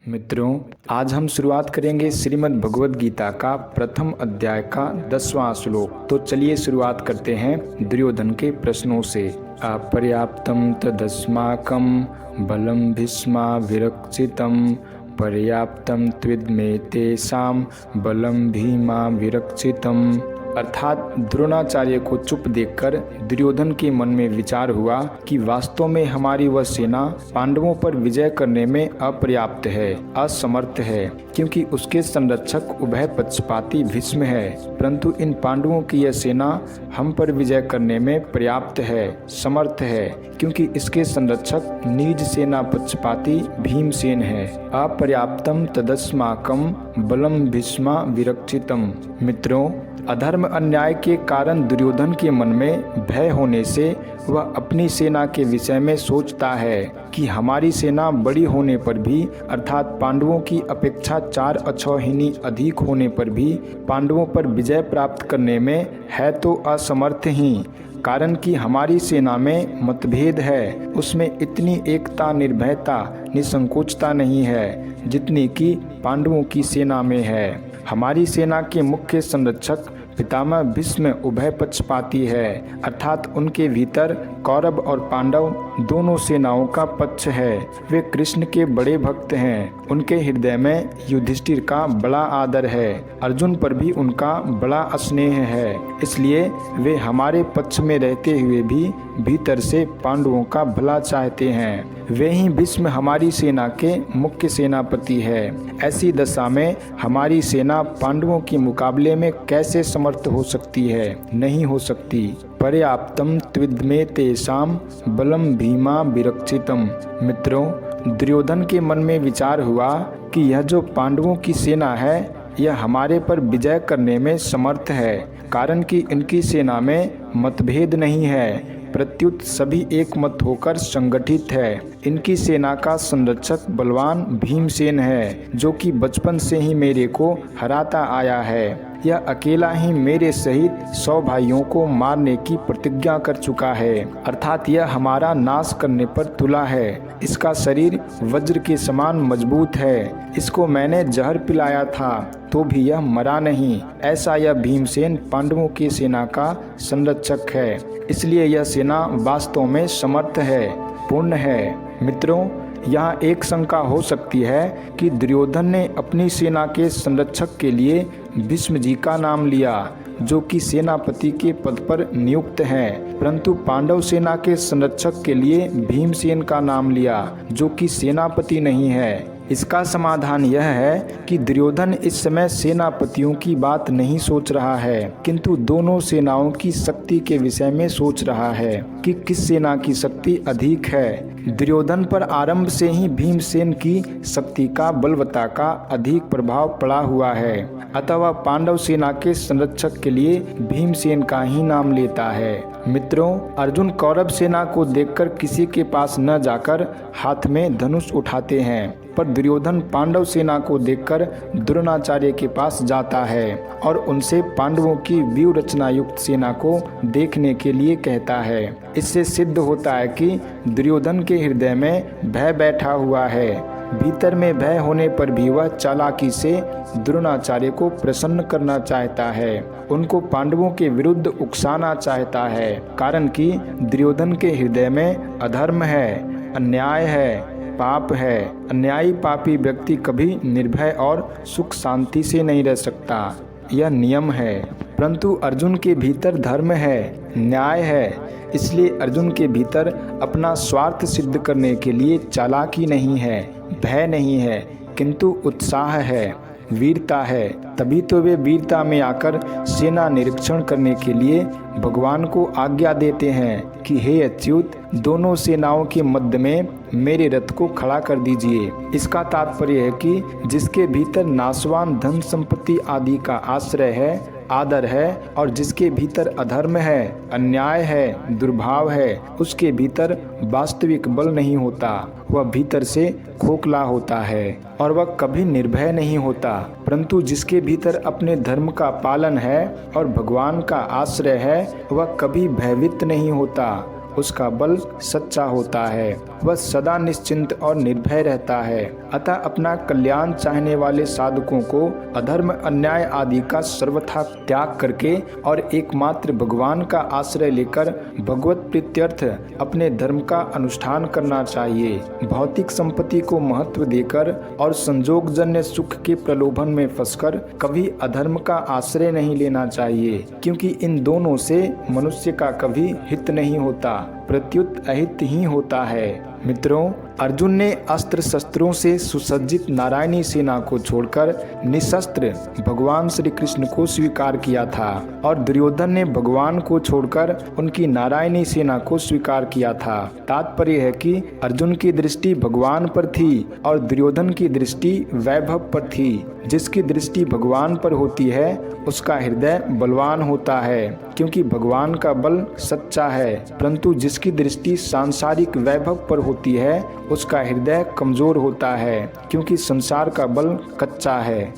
मित्रों, आज हम शुरुआत करेंगे श्रीमद् भगवद गीता का प्रथम अध्याय का 10वां श्लोक। तो चलिए शुरुआत करते हैं दुर्योधन के प्रश्नों से। अपर्याप्तम तदस्माकं बलं भीष्मा विरक्षितम पर्याप्तम त्विद्मे तेषां बलं भीमा विरक्षितम। अर्थात द्रोणाचार्य को चुप देखकर दुर्योधन के मन में विचार हुआ कि वास्तव में हमारी वह सेना पांडवों पर विजय करने में अपर्याप्त है, असमर्थ है, क्योंकि उसके संरक्षक उभय पक्षपाती भीष्म है। परंतु इन पांडवों की यह सेना हम पर विजय करने में पर्याप्त है, समर्थ है, क्योंकि इसके संरक्षक निज सेना पक्षपाती भीमसेन है। अपर्याप्तम तदस्माकं बलं भीष्मा विरक्षितम। मित्रों, अधर्म अन्याय के कारण दुर्योधन के मन में भय होने से वह अपनी सेना के विषय में सोचता है कि हमारी सेना बड़ी होने पर भी, अर्थात पांडवों की अपेक्षा 4 अक्षौहिणी अधिक होने पर भी पांडवों पर विजय प्राप्त करने में है तो असमर्थ ही। कारण कि हमारी सेना में मतभेद है, उसमें इतनी एकता, निर्भयता, निसंकोचता नहीं है जितनी कि पांडवों की सेना में है। हमारी सेना के मुख्य संरक्षक पितामह भीष्म उभय पक्षपाती है, अर्थात उनके भीतर कौरव और पांडव दोनों सेनाओं का पक्ष है। वे कृष्ण के बड़े भक्त हैं। उनके हृदय में युधिष्ठिर का बड़ा आदर है, अर्जुन पर भी उनका बड़ा स्नेह है। इसलिए वे हमारे पक्ष में रहते हुए भी भीतर से पांडवों का भला चाहते हैं। वे ही भीष्म हमारी सेना के मुख्य सेनापति है। ऐसी दशा में हमारी सेना पांडवों के मुकाबले में कैसे समर्थ हो सकती है? नहीं हो सकती। पर्याप्तम त्विद्मे तेषां बलं भीमा विरक्षितम। मित्रों, दुर्योधन के मन में विचार हुआ कि यह जो पांडवों की सेना है यह हमारे पर विजय करने में समर्थ है, कारण कि इनकी सेना में मतभेद नहीं है, प्रत्युत सभी एक मत होकर संगठित है। इनकी सेना का संरक्षक बलवान भीमसेन है, जो कि बचपन से ही मेरे को हराता आया है। यह अकेला ही मेरे सहित 100 भाइयों को मारने की प्रतिज्ञा कर चुका है, अर्थात यह हमारा नाश करने पर तुला है। इसका शरीर वज्र के समान मजबूत है। इसको मैंने जहर पिलाया था तो भी यह मरा नहीं। ऐसा यह भीमसेन पांडवों की सेना का संरक्षक है। इसलिए यह सेना वास्तव में समर्थ है, पूर्ण है। मित्रों, यहाँ एक शंका हो सकती है कि दुर्योधन ने अपनी सेना के संरक्षक के लिए भीष्म जी का नाम लिया, जो कि सेनापति के पद पर नियुक्त हैं, परंतु पांडव सेना के संरक्षक के लिए भीमसेन का नाम लिया, जो कि सेनापति नहीं है। इसका समाधान यह है कि दुर्योधन इस समय सेनापतियों की बात नहीं सोच रहा है, किंतु दोनों सेनाओं की शक्ति के विषय में सोच रहा है कि किस सेना की शक्ति अधिक है। दुर्योधन पर आरंभ से ही भीमसेन की शक्ति का, बलवत्ता का अधिक प्रभाव पड़ा हुआ है, अतः वह पांडव सेना के संरक्षक के लिए भीमसेन का ही नाम लेता है। मित्रों, अर्जुन कौरव सेना को देखकर किसी के पास न जाकर हाथ में धनुष उठाते हैं, पर दुर्योधन पांडव सेना को देखकर द्रोणाचार्य के पास जाता है और उनसे पांडवों की व्यूह रचना युक्त सेना को देखने के लिए कहता है। इससे सिद्ध होता है कि दुर्योधन के हृदय में भय बैठा हुआ है। भीतर में भय होने पर भी वह चालाकी से द्रोणाचार्य को प्रसन्न करना चाहता है, उनको पांडवों के विरुद्ध उकसाना चाहता है, कारण कि दुर्योधन के हृदय में अधर्म है, अन्याय है, पाप है। अन्यायी पापी व्यक्ति कभी निर्भय और सुख शांति से नहीं रह सकता, यह नियम है। परंतु अर्जुन के भीतर धर्म है, न्याय है, इसलिए अर्जुन के भीतर अपना स्वार्थ सिद्ध करने के लिए चालाकी नहीं है, भय नहीं है, किंतु उत्साह है, वीरता है। तभी तो वे वीरता में आकर सेना निरीक्षण करने के लिए भगवान को आज्ञा देते हैं कि हे अच्युत, दोनों सेनाओं के मध्य में मेरे रथ को खड़ा कर दीजिए। इसका तात्पर्य है कि जिसके भीतर नाशवान धन संपत्ति आदि का आश्रय है, आदर है, और जिसके भीतर अधर्म है, अन्याय है, दुर्भाव है, उसके भीतर वास्तविक बल नहीं होता। वह भीतर से खोखला होता है और वह कभी निर्भय नहीं होता। परंतु जिसके भीतर अपने धर्म का पालन है और भगवान का आश्रय है, वह कभी भयभीत नहीं होता। उसका बल सच्चा होता है। वह सदा निश्चिंत और निर्भय रहता है। अतः अपना कल्याण चाहने वाले साधकों को अधर्म, अन्याय आदि का सर्वथा त्याग करके और एकमात्र भगवान का आश्रय लेकर भगवत प्रीत्यर्थ अपने धर्म का अनुष्ठान करना चाहिए। भौतिक संपत्ति को महत्व देकर और संजोगजन्य सुख के प्रलोभन में फंसकर कभी अधर्म का आश्रय नहीं लेना चाहिए, क्योंकि इन दोनों से मनुष्य का कभी हित नहीं होता, प्रत्युत अहित ही होता है। मित्रों, अर्जुन ने अस्त्र शस्त्रों से सुसज्जित नारायणी सेना को छोड़कर निशस्त्र भगवान श्री कृष्ण को स्वीकार किया था और दुर्योधन ने भगवान को छोड़कर उनकी नारायणी सेना को स्वीकार किया था। तात्पर्य है कि अर्जुन की दृष्टि भगवान पर थी और दुर्योधन की दृष्टि वैभव पर थी। जिसकी दृष्टि भगवान पर होती है उसका हृदय बलवान होता है, क्योंकि भगवान का बल सच्चा है, परंतु जिसकी दृष्टि सांसारिक वैभव पर होती है उसका हृदय कमजोर होता है, क्योंकि संसार का बल कच्चा है।